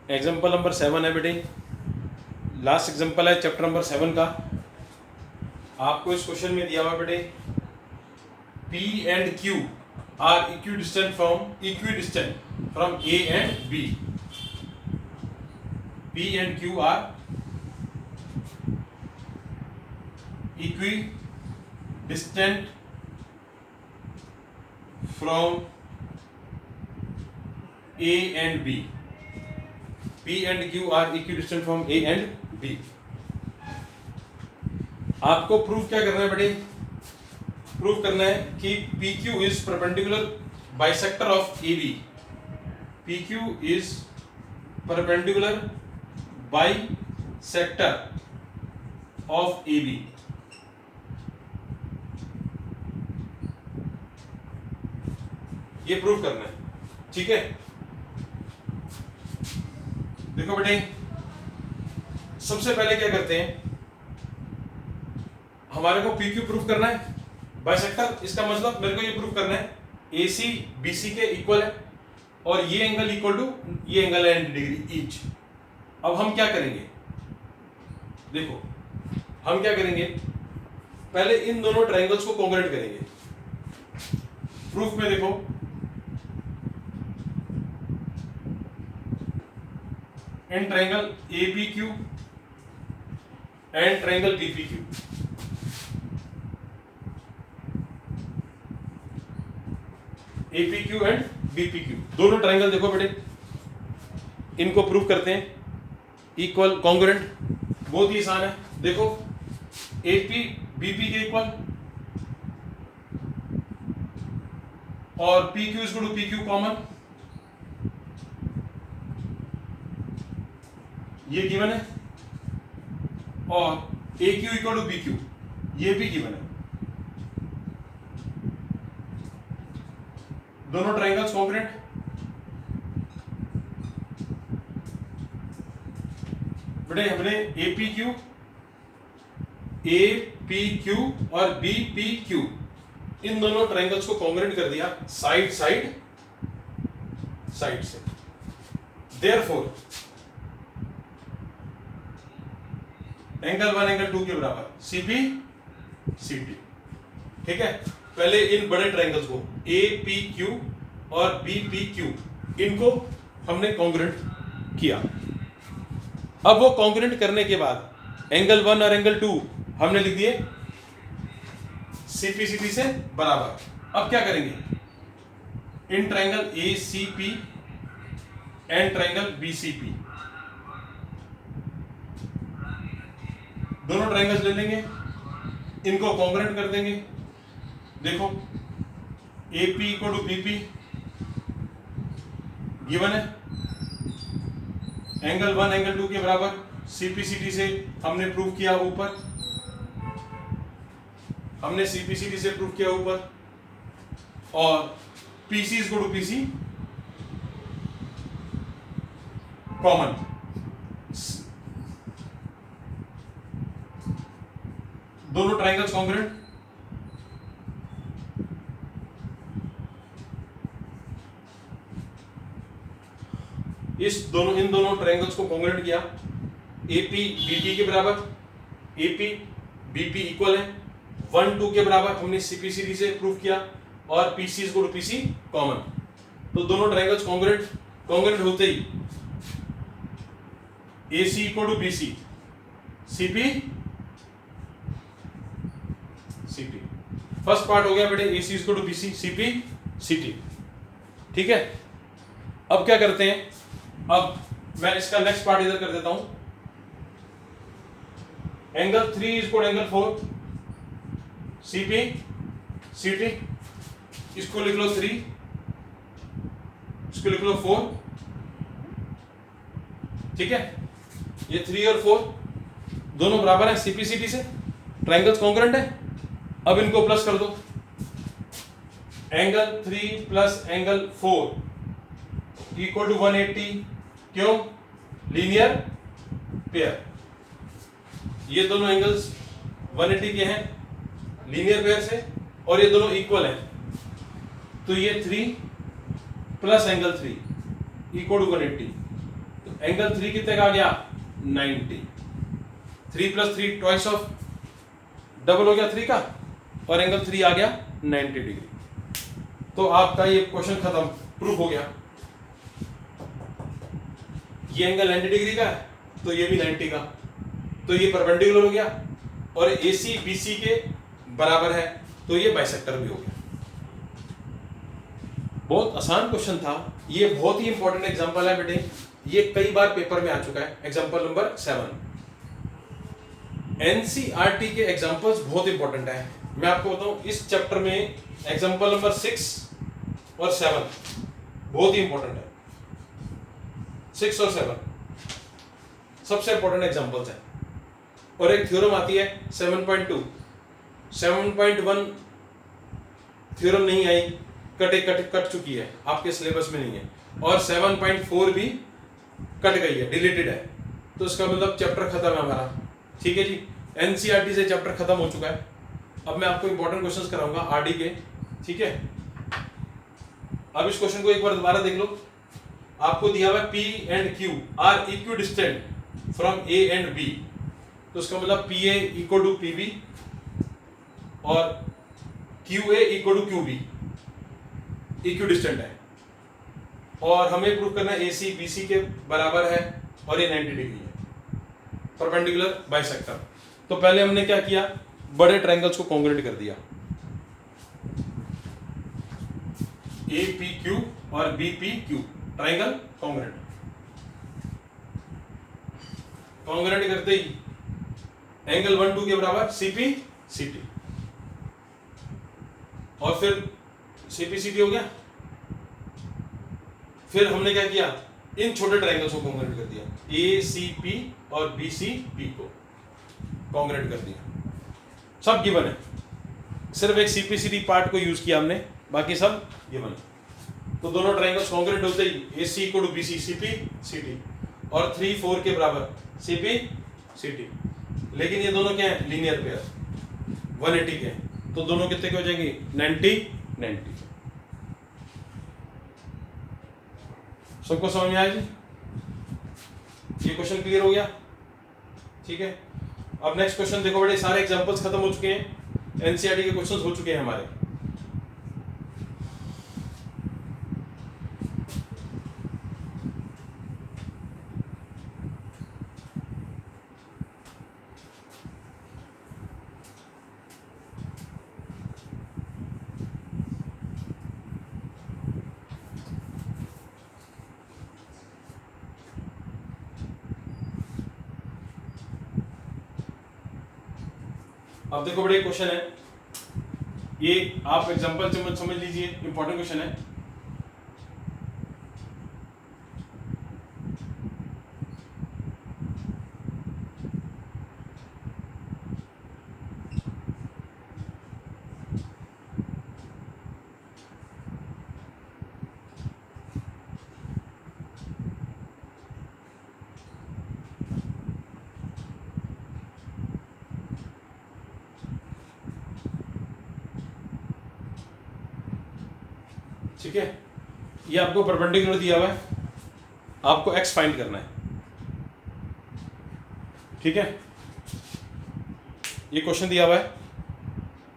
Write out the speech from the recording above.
Example number 7 है बेटे, last example है चैप्टर नंबर 7 का। आपको इस क्वेश्चन में दिया हुआ बेटे, P and Q are equidistant from A and B. P and Q are equidistant from A and B. P and Q are equidistant from A and B. आपको proof क्या करना है बेटे? प्रूफ करना है कि PQ is perpendicular bisector of AB. PQ is perpendicular bisector of AB. ये proof करना है, ठीक है। देखो बेटे, सबसे पहले क्या करते हैं, हमारे को PQ प्रूफ करना है बाइसेक्टर। इसका मतलब मेरे को ये प्रूफ करना है AC BC के इक्वल है और ये एंगल इक्वल टू ये एंगल है 90 डिग्री ईच। अब हम क्या करेंगे, देखो हम क्या करेंगे, पहले इन दोनों ट्रायंगल्स को कॉन्ग्रुएंट करेंगे। प्रूफ में देखो, in triangle APQ and triangle BPQ, APQ and BPQ दोनों ट्रायंगल देखो बेटे, इनको प्रूव करते हैं इक्वल कॉन्ग्रुएंट। बहुत ही आसान है, देखो AP BP के इक्वल और PQ is equal to PQ common, ये गिवन है, और AQ इक्वल टू BQ ये भी गिवन है। दोनों ट्रायंगल्स कॉन्ग्रुएंट। बेटे हमने APQ और BPQ इन दोनों ट्रायंगल्स को कॉन्ग्रुएंट कर दिया साइड से। देयरफॉर एंगल 1 एंगल 2 के बराबर CP/CT, ठीक है। पहले इन बड़े ट्रायंगल्स को APQ और BPQ इनको हमने कॉन्ग्रुएंट किया। अब वो कॉन्ग्रुएंट करने के बाद एंगल 1 और एंगल 2 हमने लिख दिए CP/CT से बराबर। अब क्या करेंगे, इन triangle ACP and triangle BCP दोनों ट्रायंगल्स ले लेंगे, इनको कॉन्ग्रुएंट कर देंगे। देखो AP equal to BP given है, एंगल 1 एंगल 2 के बराबर CP/CT से हमने प्रूव किया ऊपर, हमने CP/CT से प्रूव किया ऊपर, और PC equal to PC common. दोनों ट्रायंगल्स कॉन्ग्रुएंट। इन दोनों ट्रायंगल्स को कॉन्ग्रुएंट किया, AP BP के बराबर, AP BP इक्वल है 1 2 के बराबर, हमने CP/CT से प्रूव किया, और PC equal to PC common. तो दोनों ट्रायंगल्स कॉन्ग्रुएंट होते ही AC equal to BC CP/CT। First part हो गया बेटे, AC equal to BC CP/CT, ठीक है। अब क्या करते हैं, अब मैं इसका नेक्स्ट पार्ट इधर कर देता हूं। एंगल 3 इक्वल एंगल 4 CP/CT, इसको लिख लो 3, इसको लिख लो 4, ठीक है। ये 3 और 4 दोनों बराबर है CP/CT से, ट्रायंगल्स कॉन्ग्रुएंट है। अब इनको प्लस कर दो, angle 3 plus angle 4 equal to 180, क्यों, लीनियर पेयर। ये दोनों एंगल्स 180 के हैं लीनियर पेयर से, और ये दोनों इक्वल हैं, तो ये 3 प्लस एंगल 3 इक्वल टू 180, तो एंगल 3 कितने का आ गया 90। 3 + 3 ट्वाइस ऑफ डबल हो गया 3 का, और एंगल 3 आ गया 90 डिग्री। तो आपका ये क्वेश्चन खत्म, प्रूफ हो गया। ये एंगल 90 डिग्री का है तो ये भी 90 का, तो ये परपेंडिकुलर हो गया, और AC BC के बराबर है तो ये बाइसेक्टर भी हो गया। बहुत आसान क्वेश्चन था ये, बहुत ही इंपॉर्टेंट एग्जांपल है बेटे, ये कई बार पेपर में आ चुका है। Example number 7। NCERT के एग्जांपल्स बहुत इंपॉर्टेंट है। मैं आपको बताऊं इस चैप्टर में एग्जांपल नंबर 6 और 7 बहुत ही इंपॉर्टेंट है। 6 और 7 सबसे इंपॉर्टेंट एग्जांपल्स हैं। और एक थ्योरम आती है 7.2, 7.1 थ्योरम नहीं आई, कट चुकी है, आपके सिलेबस में नहीं है, और 7.4 भी कट गई है, डिलीटेड है, तो इसका मतलब चैप्टर खत्म है हमारा। ठीक है जी, NCERT से चैप्टर खत्म हो चुका है। अब मैं आपको इंपॉर्टेंट क्वेश्चंस कराऊंगा RD के, ठीक है। अब इस क्वेश्चन को एक बार दोबारा देख लो। आपको दिया हुआ P and Q are equidistant from A and B, तो इसका मतलब PA इक्वल टू PB और QA equal to QB equidistant है, और हमें प्रूव करना है AC BC के बराबर है और ये 90 डिग्री है, परपेंडिकुलर बाइसेक्टर। तो पहले हमने क्या किया, बड़े ट्रायंगल्स को कॉन्ग्रुएंट कर दिया, APQ और BPQ ट्रायंगल कॉन्ग्रुएंट। कॉन्ग्रुएंट करते ही एंगल 1 2 के बराबर CP CT, और फिर CP CT हो गया। फिर हमने क्या किया, इन छोटे ट्रायंगल्स को कॉन्ग्रुएंट कर दिया, ACP और BCP को कॉन्ग्रुएंट कर दिया। सब गिवन है, सिर्फ एक CP CT पार्ट को यूज किया हमने, बाकी सब गिवन है। तो दोनों ट्रायंगल्स कॉन्ग्रुएंट होते ही AC equal to BC CP CT, और 3 4 के बराबर CP CT। लेकिन ये दोनों क्या है, लीनियर पेयर 180 के, तो दोनों कितने के हो जाएंगे 90 90। सबको समझ में आया जी? ये क्वेश्चन क्लियर हो गया? ठीक है। अब नेक्स्ट क्वेश्चन देखो बेटे, सारे एग्जांपल्स खत्म हो चुके हैं, NCERT के क्वेश्चंस हो चुके हैं हमारे। अब देखो बड़े क्वेश्चन है ये, आप एग्जांपल समझ लीजिए, इंपॉर्टेंट क्वेश्चन है। ठीक है, ये आपको परपेंडिकुलर दिया हुआ है, आपको x फाइंड करना है। ठीक है, ये क्वेश्चन दिया हुआ है,